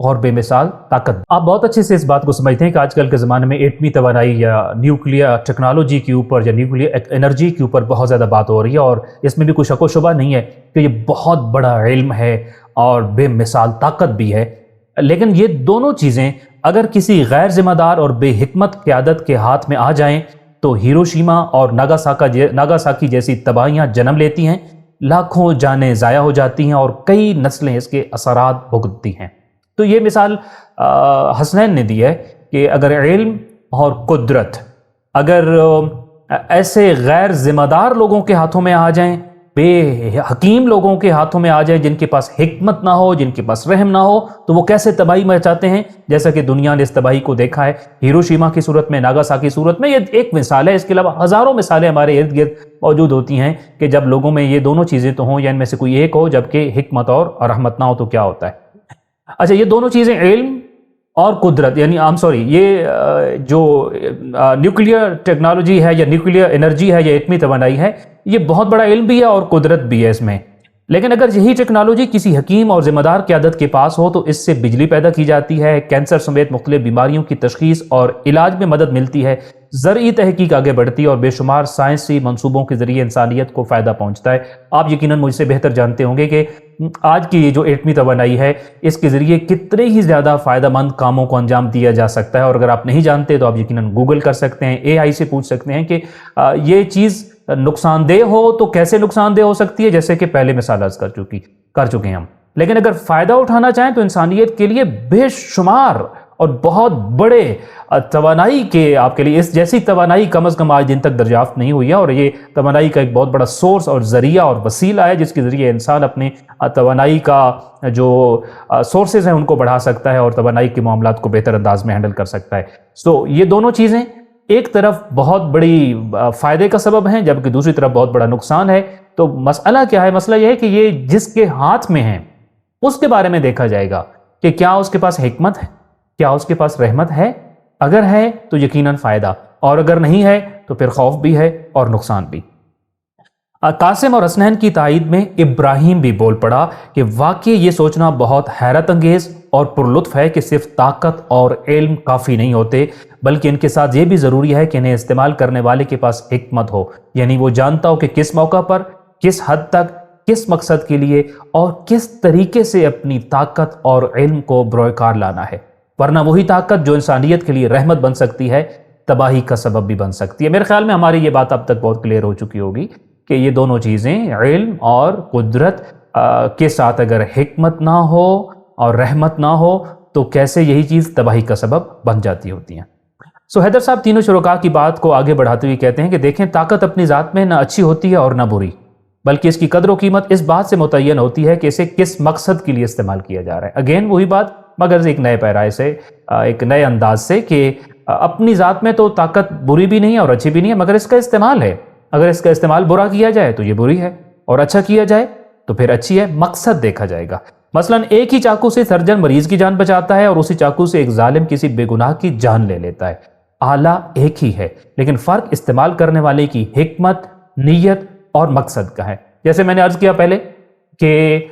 اور بے مثال طاقت۔ آپ بہت اچھے سے اس بات کو سمجھتے ہیں کہ آج کل کے زمانے میں ایٹمی توانائی یا نیوکلیئر ٹیکنالوجی کے اوپر یا نیوکلیئر انرجی کے اوپر بہت زیادہ بات ہو رہی ہے، اور اس میں بھی کوئی شک و شبہ نہیں ہے کہ یہ بہت بڑا علم ہے اور بے مثال طاقت بھی ہے۔ لیکن یہ دونوں چیزیں اگر کسی غیر ذمہ دار اور بے حکمت قیادت کے ہاتھ میں آ جائیں تو ہیروشیما اور ناگاساکی جیسی تباہیاں جنم لیتی ہیں، لاکھوں جانیں ضائع ہو جاتی ہیں اور کئی نسلیں اس کے اثرات بھگتتی ہیں۔ تو یہ مثال حسنین نے دی ہے کہ اگر علم اور قدرت اگر ایسے غیر ذمہ دار لوگوں کے ہاتھوں میں آ جائیں، بے حکیم لوگوں کے ہاتھوں میں آ جائیں، جن کے پاس حکمت نہ ہو، جن کے پاس رحم نہ ہو، تو وہ کیسے تباہی مچاتے ہیں، جیسا کہ دنیا نے اس تباہی کو دیکھا ہے ہیروشیما کی صورت میں، ناگاساکی کی صورت میں۔ یہ ایک مثال ہے، اس کے علاوہ ہزاروں مثالیں ہمارے ارد گرد موجود ہوتی ہیں کہ جب لوگوں میں یہ دونوں چیزیں تو ہوں یا ان میں سے کوئی ایک ہو، جبکہ حکمت اور رحمت نہ ہو تو کیا ہوتا ہے۔ اچھا، یہ دونوں چیزیں علم اور قدرت، یعنی یہ جو نیوکلیئر ٹیکنالوجی ہے یا نیوکلیئر انرجی ہے یا ایٹمی توانائی ہے، یہ بہت بڑا علم بھی ہے اور قدرت بھی ہے اس میں۔ لیکن اگر یہی ٹیکنالوجی کسی حکیم اور ذمہ دار قیادت کے پاس ہو تو اس سے بجلی پیدا کی جاتی ہے، کینسر سمیت مختلف بیماریوں کی تشخیص اور علاج میں مدد ملتی ہے، زرعی تحقیق آگے بڑھتی ہے اور بے شمار سائنسی منصوبوں کے ذریعے انسانیت کو فائدہ پہنچتا ہے۔ آپ یقیناً مجھ سے بہتر جانتے ہوں گے کہ آج کی یہ جو ایٹمی توانائی ہے، اس کے ذریعے کتنے ہی زیادہ فائدہ مند کاموں کو انجام دیا جا سکتا ہے، اور اگر آپ نہیں جانتے تو آپ یقیناً گوگل کر سکتے ہیں، اے آئی سے پوچھ سکتے ہیں کہ یہ چیز نقصان دہ ہو تو کیسے نقصان دہ ہو سکتی ہے، جیسے کہ پہلے مثال عرض کر چکے ہیں ہم۔ لیکن اگر فائدہ اٹھانا چاہیں تو انسانیت کے لیے بے شمار اور بہت بڑے توانائی کے آپ کے لیے اس جیسی توانائی کم از کم آج دن تک دریافت نہیں ہوئی ہے، اور یہ توانائی کا ایک بہت بڑا سورس اور ذریعہ اور وسیلہ ہے جس کے ذریعے انسان اپنے توانائی کا جو سورسز ہیں ان کو بڑھا سکتا ہے اور توانائی کے معاملات کو بہتر انداز میں ہینڈل کر سکتا ہے۔ یہ دونوں چیزیں ایک طرف بہت بڑی فائدے کا سبب ہیں، جبکہ دوسری طرف بہت بڑا نقصان ہے۔ تو مسئلہ کیا ہے؟ مسئلہ یہ ہے کہ یہ جس کے ہاتھ میں ہیں اس کے بارے میں دیکھا جائے گا کہ کیا اس کے پاس حکمت ہے، کیا اس کے پاس رحمت ہے۔ اگر ہے تو یقیناً فائدہ، اور اگر نہیں ہے تو پھر خوف بھی ہے اور نقصان بھی۔ قاسم اور حسنین کی تائید میں ابراہیم بھی بول پڑا کہ واقعی یہ سوچنا بہت حیرت انگیز اور پرلطف ہے کہ صرف طاقت اور علم کافی نہیں ہوتے، بلکہ ان کے ساتھ یہ بھی ضروری ہے کہ انہیں استعمال کرنے والے کے پاس حکمت ہو، یعنی وہ جانتا ہو کہ کس موقع پر، کس حد تک، کس مقصد کے لیے اور کس طریقے سے اپنی طاقت اور علم کو بروئے کار لانا ہے، ورنہ وہی طاقت جو انسانیت کے لیے رحمت بن سکتی ہے تباہی کا سبب بھی بن سکتی ہے۔ میرے خیال میں ہماری یہ بات اب تک بہت کلیئر ہو چکی ہوگی کہ یہ دونوں چیزیں علم اور قدرت کے ساتھ اگر حکمت نہ ہو اور رحمت نہ ہو تو کیسے یہی چیز تباہی کا سبب بن جاتی ہوتی ہیں۔ حیدر صاحب تینوں شرکاء کی بات کو آگے بڑھاتے ہوئے کہتے ہیں کہ دیکھیں، طاقت اپنی ذات میں نہ اچھی ہوتی ہے اور نہ بری، بلکہ اس کی قدر و قیمت اس بات سے متعین ہوتی ہے کہ اسے کس مقصد کے لیے استعمال کیا جا رہا ہے۔ اگین وہی بات، مگر ایک نئے پیرائے سے، ایک نئے انداز سے، کہ اپنی ذات میں تو طاقت بری بھی نہیں ہے اور اچھی بھی نہیں ہے، مگر اس کا استعمال ہے۔ اگر اس کا استعمال برا کیا جائے تو یہ بری ہے، اور اچھا کیا جائے تو پھر اچھی ہے۔ مقصد دیکھا جائے گا۔ مثلا ایک ہی چاقو سے سرجن مریض کی جان بچاتا ہے اور اسی چاقو سے ایک ظالم کسی بے گناہ کی جان لے لیتا ہے۔ آلہ ایک ہی ہے، لیکن فرق استعمال کرنے والے کی حکمت، نیت اور مقصد کا ہے۔ جیسے میں نے عرض کیا پہلے کہ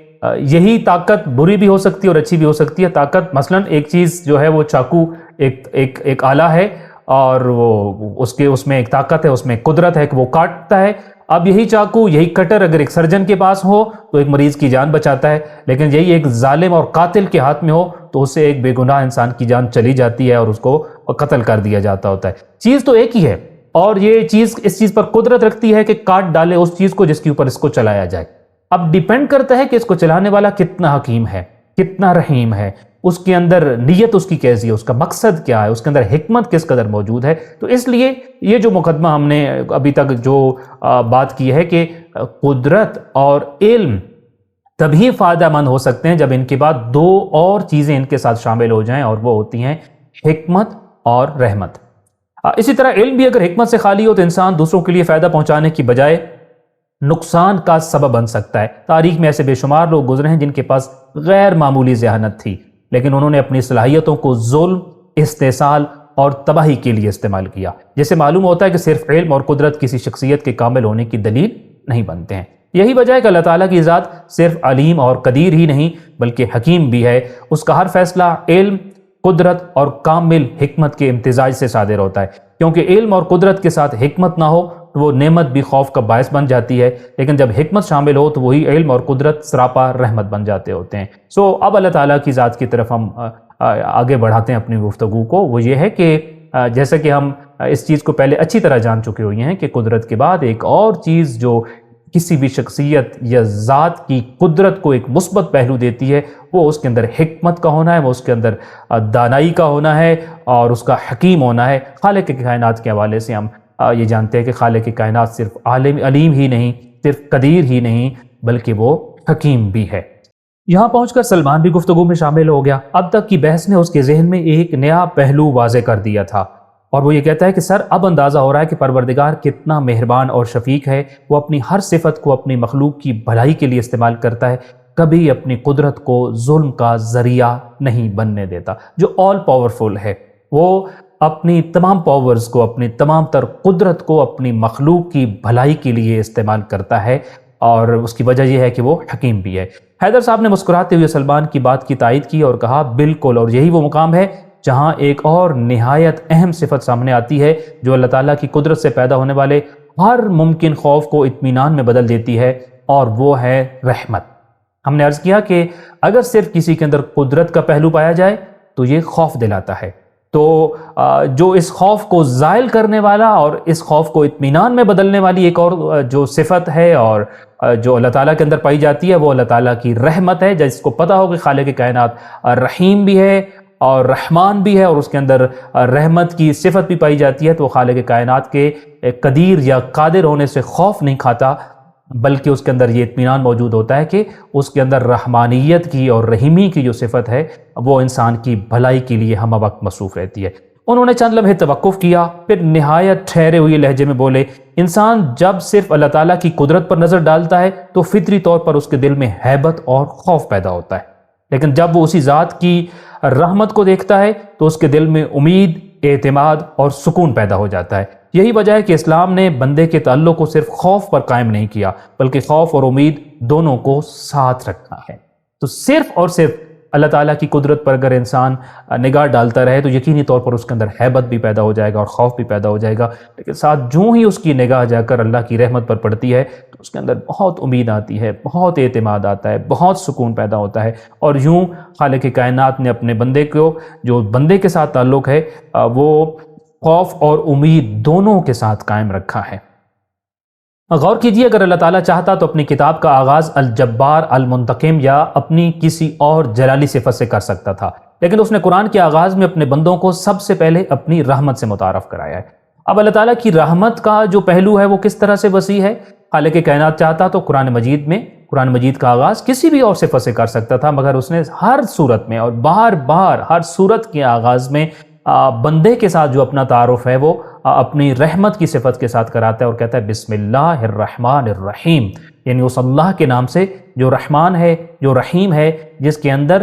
یہی طاقت بری بھی ہو سکتی ہے اور اچھی بھی ہو سکتی ہے۔ طاقت مثلا ایک چیز جو ہے وہ چاقو ایک آلہ ہے، اور وہ اس میں ایک طاقت ہے، اس میں قدرت ہے کہ وہ کاٹتا ہے۔ اب یہی چاقو، یہی کٹر اگر ایک سرجن کے پاس ہو تو ایک مریض کی جان بچاتا ہے، لیکن یہی ایک ظالم اور قاتل کے ہاتھ میں ہو تو اس سے ایک بے گناہ انسان کی جان چلی جاتی ہے اور اس کو قتل کر دیا جاتا ہوتا ہے۔ چیز تو ایک ہی ہے، اور یہ چیز اس چیز پر قدرت رکھتی ہے کہ کاٹ ڈالے اس چیز کو جس کے اوپر اس کو چلایا جائے۔ اب ڈیپینڈ کرتا ہے کہ اس کو چلانے والا کتنا حکیم ہے، کتنا رحیم ہے، اس کے اندر نیت اس کی کیسی ہے، اس کا مقصد کیا ہے، اس کے اندر حکمت کس قدر موجود ہے۔ تو اس لیے یہ جو مقدمہ ہم نے ابھی تک جو بات کی ہے کہ قدرت اور علم تبھی فائدہ مند ہو سکتے ہیں جب ان کے بعد دو اور چیزیں ان کے ساتھ شامل ہو جائیں، اور وہ ہوتی ہیں حکمت اور رحمت۔ اسی طرح علم بھی اگر حکمت سے خالی ہو تو انسان دوسروں کے لیے فائدہ پہنچانے کی بجائے نقصان کا سبب بن سکتا ہے۔ تاریخ میں ایسے بے شمار لوگ گزرے ہیں جن کے پاس غیر معمولی ذہانت تھی، لیکن انہوں نے اپنی صلاحیتوں کو ظلم، استحصال اور تباہی کے لیے استعمال کیا، جس سے معلوم ہوتا ہے کہ صرف علم اور قدرت کسی شخصیت کے کامل ہونے کی دلیل نہیں بنتے ہیں۔ یہی وجہ ہے کہ اللہ تعالیٰ کی ذات صرف علیم اور قدیر ہی نہیں بلکہ حکیم بھی ہے۔ اس کا ہر فیصلہ علم، قدرت اور کامل حکمت کے امتزاج سے صادر ہوتا ہے، کیونکہ علم اور قدرت کے ساتھ حکمت نہ ہو تو وہ نعمت بھی خوف کا باعث بن جاتی ہے، لیکن جب حکمت شامل ہو تو وہی علم اور قدرت سراپا رحمت بن جاتے ہوتے ہیں۔ اب اللہ تعالیٰ کی ذات کی طرف ہم آگے بڑھاتے ہیں اپنی گفتگو کو۔ وہ یہ ہے کہ جیسا کہ ہم اس چیز کو پہلے اچھی طرح جان چکے ہوئے ہیں کہ قدرت کے بعد ایک اور چیز جو کسی بھی شخصیت یا ذات کی قدرت کو ایک مثبت پہلو دیتی ہے وہ اس کے اندر حکمت کا ہونا ہے، وہ اس کے اندر دانائی کا ہونا ہے اور اس کا حکیم ہونا ہے۔ خالق کائنات کے حوالے سے ہم یہ جانتے ہیں کہ خالق کائنات صرف علیم ہی نہیں، صرف قدیر ہی نہیں بلکہ وہ حکیم بھی ہے۔ یہاں پہنچ کر سلمان بھی گفتگو میں شامل ہو گیا۔ اب تک کی بحث نے اس کے ذہن میں ایک نیا پہلو واضح کر دیا تھا، اور وہ یہ کہتا ہے کہ سر اب اندازہ ہو رہا ہے کہ پروردگار کتنا مہربان اور شفیق ہے۔ وہ اپنی ہر صفت کو اپنی مخلوق کی بھلائی کے لیے استعمال کرتا ہے، کبھی اپنی قدرت کو ظلم کا ذریعہ نہیں بننے دیتا۔ جو آل پاورفل ہے وہ اپنی تمام پاورز کو، اپنی تمام تر قدرت کو اپنی مخلوق کی بھلائی کے لیے استعمال کرتا ہے، اور اس کی وجہ یہ ہے کہ وہ حکیم بھی ہے۔ حیدر صاحب نے مسکراتے ہوئے سلمان کی بات کی تائید کی اور کہا بالکل، اور یہی وہ مقام ہے جہاں ایک اور نہایت اہم صفت سامنے آتی ہے جو اللہ تعالیٰ کی قدرت سے پیدا ہونے والے ہر ممکن خوف کو اطمینان میں بدل دیتی ہے، اور وہ ہے رحمت۔ ہم نے عرض کیا کہ اگر صرف کسی کے اندر قدرت کا پہلو پایا جائے تو یہ خوف دلاتا ہے، تو جو اس خوف کو زائل کرنے والا اور اس خوف کو اطمینان میں بدلنے والی ایک اور جو صفت ہے اور جو اللہ تعالیٰ کے اندر پائی جاتی ہے وہ اللہ تعالیٰ کی رحمت ہے۔ جس کو پتہ ہو کہ خالق کائنات رحیم بھی ہے اور رحمان بھی ہے اور اس کے اندر رحمت کی صفت بھی پائی جاتی ہے، تو وہ خالق کائنات کے قدیر یا قادر ہونے سے خوف نہیں کھاتا، بلکہ اس کے اندر یہ اطمینان موجود ہوتا ہے کہ اس کے اندر رحمانیت کی اور رحیمی کی جو صفت ہے وہ انسان کی بھلائی کے لیے ہم وقت مصروف رہتی ہے۔ انہوں نے چند لمحے توقف کیا، پھر نہایت ٹھہرے ہوئے لہجے میں بولے، انسان جب صرف اللہ تعالیٰ کی قدرت پر نظر ڈالتا ہے تو فطری طور پر اس کے دل میں ہیبت اور خوف پیدا ہوتا ہے، لیکن جب وہ اسی ذات کی رحمت کو دیکھتا ہے تو اس کے دل میں امید، اعتماد اور سکون پیدا ہو جاتا ہے۔ یہی وجہ ہے کہ اسلام نے بندے کے تعلق کو صرف خوف پر قائم نہیں کیا بلکہ خوف اور امید دونوں کو ساتھ رکھا ہے۔ تو صرف اور صرف اللہ تعالیٰ کی قدرت پر اگر انسان نگاہ ڈالتا رہے تو یقینی طور پر اس کے اندر ہیبت بھی پیدا ہو جائے گا اور خوف بھی پیدا ہو جائے گا، لیکن ساتھ جو ہی اس کی نگاہ جا کر اللہ کی رحمت پر پڑتی ہے تو اس کے اندر بہت امید آتی ہے، بہت اعتماد آتا ہے، بہت سکون پیدا ہوتا ہے، اور یوں خالق کائنات نے اپنے بندے کو، جو بندے کے ساتھ تعلق ہے، وہ خوف اور امید دونوں کے ساتھ قائم رکھا ہے۔ غور کیجئے، اگر اللہ تعالیٰ چاہتا تو اپنی کتاب کا آغاز الجبار، المنتقم یا اپنی کسی اور جلالی صفت سے کر سکتا تھا، لیکن اس نے قرآن کے آغاز میں اپنے بندوں کو سب سے پہلے اپنی رحمت سے متعارف کرایا ہے۔ اب اللہ تعالیٰ کی رحمت کا جو پہلو ہے وہ کس طرح سے وسیع ہے؟ خالق کائنات چاہتا تو قرآن مجید کا آغاز کسی بھی اور صفت سے کر سکتا تھا، مگر اس نے ہر صورت میں اور بار بار ہر صورت کے آغاز میں بندے کے ساتھ جو اپنا تعارف ہے وہ اپنی رحمت کی صفت کے ساتھ کراتا ہے اور کہتا ہے بسم اللہ الرحمن الرحیم، یعنی اس اللہ کے نام سے جو رحمان ہے، جو رحیم ہے، جس کے اندر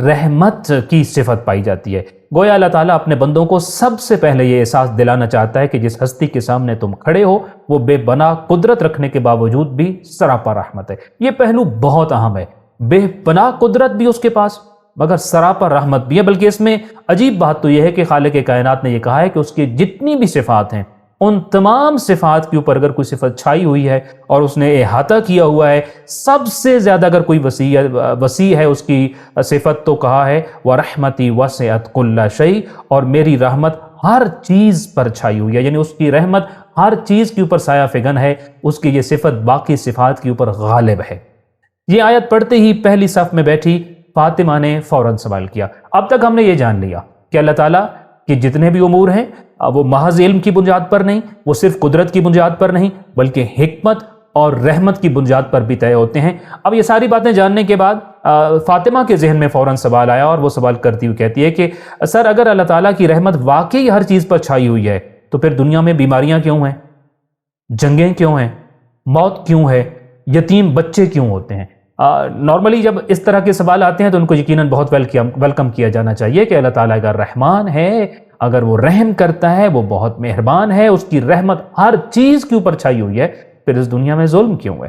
رحمت کی صفت پائی جاتی ہے۔ گویا اللہ تعالیٰ اپنے بندوں کو سب سے پہلے یہ احساس دلانا چاہتا ہے کہ جس ہستی کے سامنے تم کھڑے ہو وہ بے پناہ قدرت رکھنے کے باوجود بھی سراپا رحمت ہے۔ یہ پہلو بہت اہم ہے، بے پناہ قدرت بھی اس کے پاس مگر سراپا رحمت بھی ہے۔ بلکہ اس میں عجیب بات تو یہ ہے کہ خالق کائنات نے یہ کہا ہے کہ اس کی جتنی بھی صفات ہیں ان تمام صفات کے اوپر اگر کوئی صفت چھائی ہوئی ہے اور اس نے احاطہ کیا ہوا ہے، سب سے زیادہ اگر کوئی وسیع ہے اس کی صفت تو کہا ہے وَرَحْمَتِي وَسِعَتْ كُلَّ شَيْءٍ، اور میری رحمت ہر چیز پر چھائی ہوئی ہے، یعنی اس کی رحمت ہر چیز کے اوپر سایہ فگن ہے، اس کی یہ صفت باقی صفات کے اوپر غالب ہے۔ یہ آیت پڑھتے ہی پہلی صف میں بیٹھی فاطمہ نے فوراً سوال کیا۔ اب تک ہم نے یہ جان لیا کہ اللہ تعالیٰ کہ جتنے بھی امور ہیں وہ محض علم کی بنیاد پر نہیں، وہ صرف قدرت کی بنیاد پر نہیں، بلکہ حکمت اور رحمت کی بنیاد پر بھی طے ہوتے ہیں۔ اب یہ ساری باتیں جاننے کے بعد فاطمہ کے ذہن میں فوراً سوال آیا، اور وہ سوال کرتی ہوئی کہتی ہے کہ سر اگر اللہ تعالیٰ کی رحمت واقعی ہر چیز پر چھائی ہوئی ہے تو پھر دنیا میں بیماریاں کیوں ہیں، جنگیں کیوں ہیں، موت کیوں ہے، یتیم بچے کیوں ہوتے ہیں؟ نارملی جب اس طرح کے سوال آتے ہیں تو ان کو یقیناً بہت ویلکم کیا جانا چاہیے کہ اللہ تعالیٰ اگر رحمان ہے، اگر وہ رحم کرتا ہے، وہ بہت مہربان ہے، اس کی رحمت ہر چیز کے اوپر چھائی ہوئی ہے، پھر اس دنیا میں ظلم کیوں ہے؟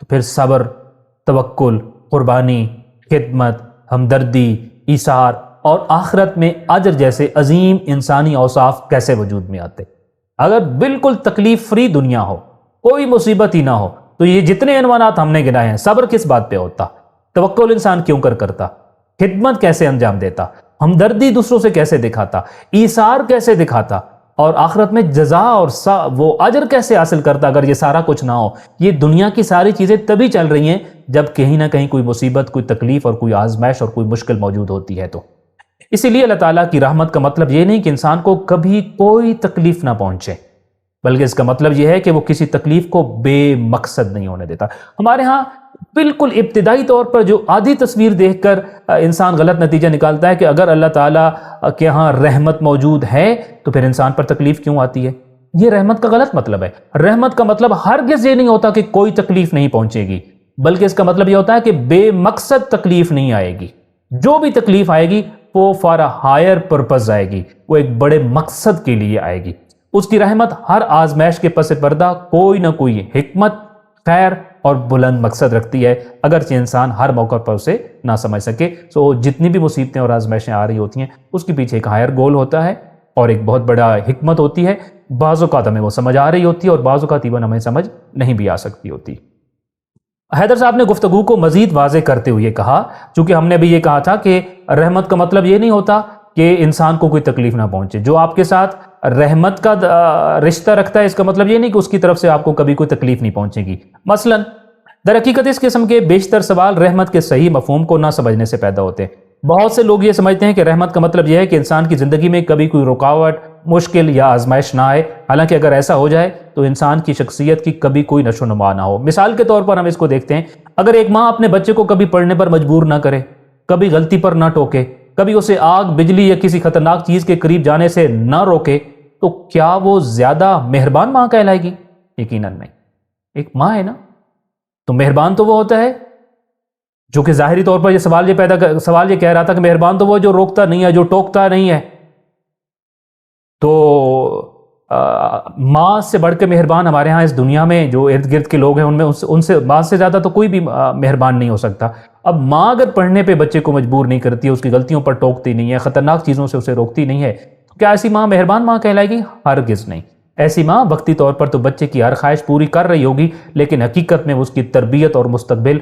تو پھر صبر، توکل، قربانی، خدمت، ہمدردی، ایثار اور آخرت میں اجر جیسے عظیم انسانی اوصاف کیسے وجود میں آتے؟ اگر بالکل تکلیف فری دنیا ہو، کوئی مصیبت ہی نہ ہو، تو یہ جتنے عنوانات ہم نے گنائے ہیں، صبر کس بات پہ ہوتا؟ توکل انسان کیوں کرتا؟ خدمت کیسے انجام دیتا؟ ہمدردی دوسروں سے کیسے دکھاتا؟ ایثار کیسے دکھاتا؟ اور آخرت میں جزا اور وہ اجر کیسے حاصل کرتا اگر یہ سارا کچھ نہ ہو؟ یہ دنیا کی ساری چیزیں تبھی چل رہی ہیں جب کہیں نہ کہیں کوئی مصیبت، کوئی تکلیف اور کوئی آزمائش اور کوئی مشکل موجود ہوتی ہے۔ تو اسی لیے اللہ تعالیٰ کی رحمت کا مطلب یہ نہیں کہ انسان کو کبھی کوئی تکلیف نہ پہنچے، بلکہ اس کا مطلب یہ ہے کہ وہ کسی تکلیف کو بے مقصد نہیں ہونے دیتا۔ ہمارے ہاں بالکل ابتدائی طور پر جو آدھی تصویر دیکھ کر انسان غلط نتیجہ نکالتا ہے کہ اگر اللہ تعالیٰ کے ہاں رحمت موجود ہے تو پھر انسان پر تکلیف کیوں آتی ہے؟ یہ رحمت کا غلط مطلب ہے۔ رحمت کا مطلب ہرگز یہ نہیں ہوتا کہ کوئی تکلیف نہیں پہنچے گی، بلکہ اس کا مطلب یہ ہوتا ہے کہ بے مقصد تکلیف نہیں آئے گی۔ جو بھی تکلیف آئے گی وہ فار ہائر پرپز آئے گی، وہ ایک بڑے مقصد کے لیے آئے گی۔ اس کی رحمت ہر آزمائش کے پس پردہ کوئی نہ کوئی حکمت، خیر اور بلند مقصد رکھتی ہے، اگرچہ انسان ہر موقع پر اسے نہ سمجھ سکے۔ جتنی بھی مصیبتیں اور آزمائشیں آ رہی ہوتی ہیں اس کے پیچھے ایک ہائر گول ہوتا ہے اور ایک بہت بڑا حکمت ہوتی ہے۔ بعض اوقات ہمیں وہ سمجھ آ رہی ہوتی ہے اور بعض اوقات ایون ہمیں سمجھ نہیں بھی آ سکتی ہوتی۔ حیدر صاحب نے گفتگو کو مزید واضح کرتے ہوئے کہا، چونکہ ہم نے بھی یہ کہا تھا کہ رحمت کا مطلب یہ نہیں ہوتا کہ انسان کو کوئی تکلیف نہ پہنچے۔ جو آپ کے ساتھ رحمت کا رشتہ رکھتا ہے اس کا مطلب یہ نہیں کہ اس کی طرف سے آپ کو کبھی کوئی تکلیف نہیں پہنچے گی۔ مثلا در حقیقت اس قسم کے بیشتر سوال رحمت کے صحیح مفہوم کو نہ سمجھنے سے پیدا ہوتے ہیں۔ بہت سے لوگ یہ سمجھتے ہیں کہ رحمت کا مطلب یہ ہے کہ انسان کی زندگی میں کبھی کوئی رکاوٹ، مشکل یا آزمائش نہ آئے، حالانکہ اگر ایسا ہو جائے تو انسان کی شخصیت کی کبھی کوئی نشو و نما نہ ہو۔ مثال کے طور پر ہم اس کو دیکھتے ہیں، اگر ایک ماں اپنے بچے کو کبھی پڑھنے پر مجبور نہ کرے، کبھی غلطی پر نہ ٹوکے، کبھی اسے آگ، بجلی یا کسی خطرناک چیز کے قریب جانے سے نہ روکے، تو کیا وہ زیادہ مہربان ماں کہلائے گی؟ یقیناً نہیں۔ ایک ماں ہے نا، تو مہربان تو وہ ہوتا ہے جو کہ ظاہری طور پر یہ سوال یہ کہہ رہا تھا کہ مہربان تو وہ جو روکتا نہیں ہے، جو ٹوکتا نہیں ہے۔ تو ماں سے بڑھ کے مہربان ہمارے ہاں اس دنیا میں جو ارد گرد کے لوگ ہیں ان سے ماں سے زیادہ تو کوئی بھی مہربان نہیں ہو سکتا۔ اب ماں اگر پڑھنے پہ بچے کو مجبور نہیں کرتی ہے، اس کی غلطیوں پر ٹوکتی نہیں ہے، خطرناک چیزوں سے اسے روکتی نہیں ہے، تو کیا ایسی ماں مہربان ماں کہلائے گی؟ ہرگز نہیں۔ ایسی ماں وقتی طور پر تو بچے کی ہر خواہش پوری کر رہی ہوگی، لیکن حقیقت میں اس کی تربیت اور مستقبل